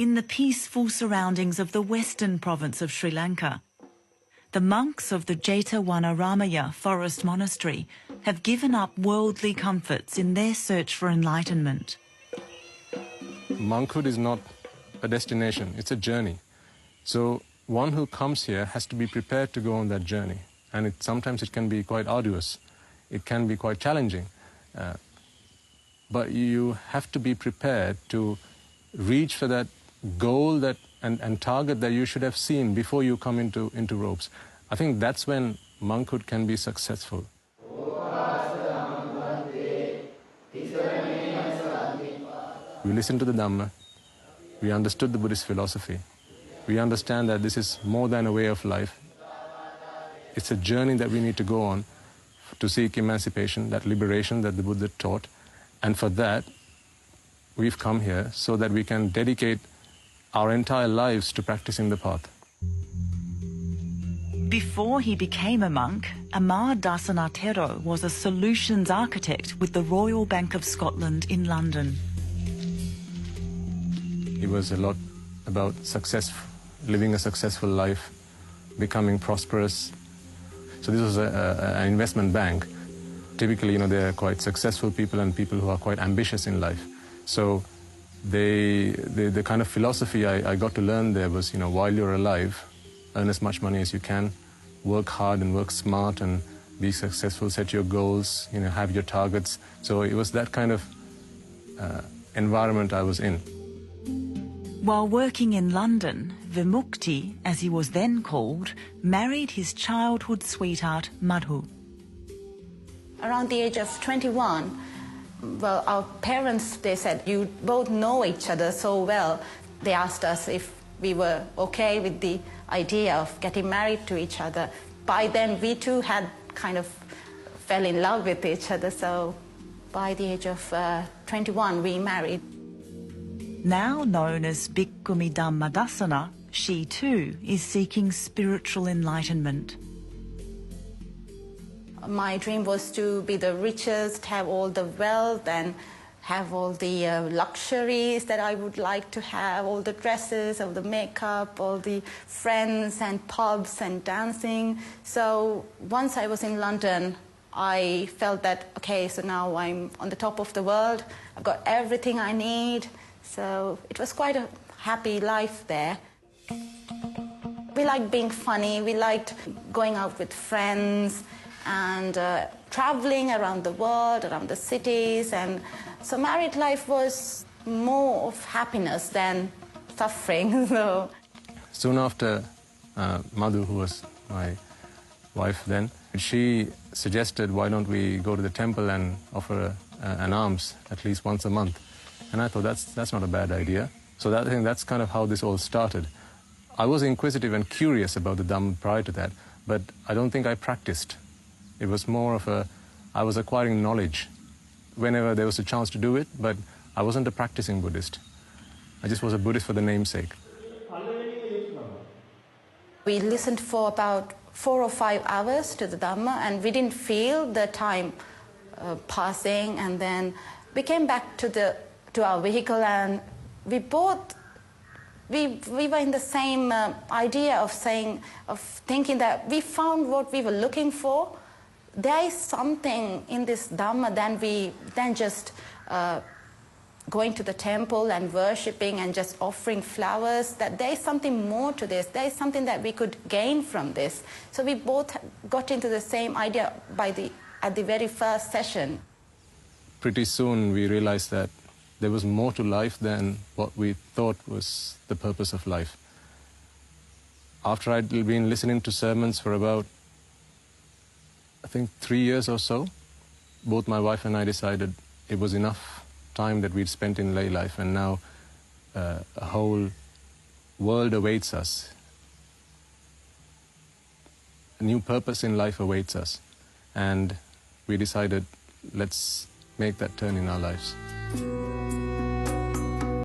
in the peaceful surroundings of the western province of Sri Lanka. The monks of the Jetavanaramaya forest monastery have given up worldly comforts in their search for enlightenment. Monkhood is not a destination, it's a journey. So one who comes here has to be prepared to go on that journey. And sometimes it can be quite arduous, it can be quite challenging. But you have to be prepared to reach for that goal and target that you should have seen before you come into robes. I think that's when monkhood can be successful. We listened to the Dhamma, we understood the Buddhist philosophy, we understand that this is more than a way of life. It's a journey that we need to go on to seek emancipation, that liberation that the Buddha taught. And for that, we've come here so that we can dedicate our entire lives to practicing the path. Before he became a monk, Amar Dasanatero was a solutions architect with the Royal Bank of Scotland in London. It was a lot about success, living a successful life, becoming prosperous. So this was an investment bank. Typically, they're quite successful people and people who are quite ambitious in life. So the kind of philosophy I got to learn there was, while you're alive, earn as much money as you can, work hard and work smart and be successful, set your goals, have your targets. So it was that kind of environment I was in. While working in London, Vimukti, as he was then called, married his childhood sweetheart, Madhu. Around the age of 21, well, our parents, they said, you both know each other so well. They asked us if we were okay with the idea of getting married to each other. By then, we too had kind of fell in love with each other. So by the age of 21, we married. Now known as Bhikkhuni Dhammadasana, she too is seeking spiritual enlightenment. My dream was to be the richest, have all the wealth and have all the luxuries that I would like to have, all the dresses, all the makeup, all the friends and pubs and dancing. So once I was in London, I felt that, okay, so now I'm on the top of the world. I've got everything I need. So it was quite a happy life there. We liked being funny, we liked going out with friends and traveling around the world, around the cities. And so married life was more of happiness than suffering. Soon after, Madhu, who was my wife then, she suggested, why don't we go to the temple and offer an alms at least once a month. And I thought, that's not a bad idea. So I think that's kind of how this all started. I was inquisitive and curious about the Dhamma prior to that, but I don't think I practiced. It was more of I was acquiring knowledge whenever there was a chance to do it, but I wasn't a practicing Buddhist. I just was a Buddhist for the namesake. We listened for about 4 or 5 hours to the Dhamma, and we didn't feel the time passing. And then we came back to our vehicle, and we were in the same idea of thinking that we found what we were looking for. There is something in this Dhamma than just going to the temple and worshipping and just offering flowers, that there is something more to this. There is something that we could gain from this. So we both got into the same idea at the very first session. Pretty soon we realized that there was more to life than what we thought was the purpose of life. After I'd been listening to sermons for about, I think, 3 years or so, both my wife and I decided it was enough time that we'd spent in lay life, and now a whole world awaits us. A new purpose in life awaits us. And we decided, let's make that turn in our lives.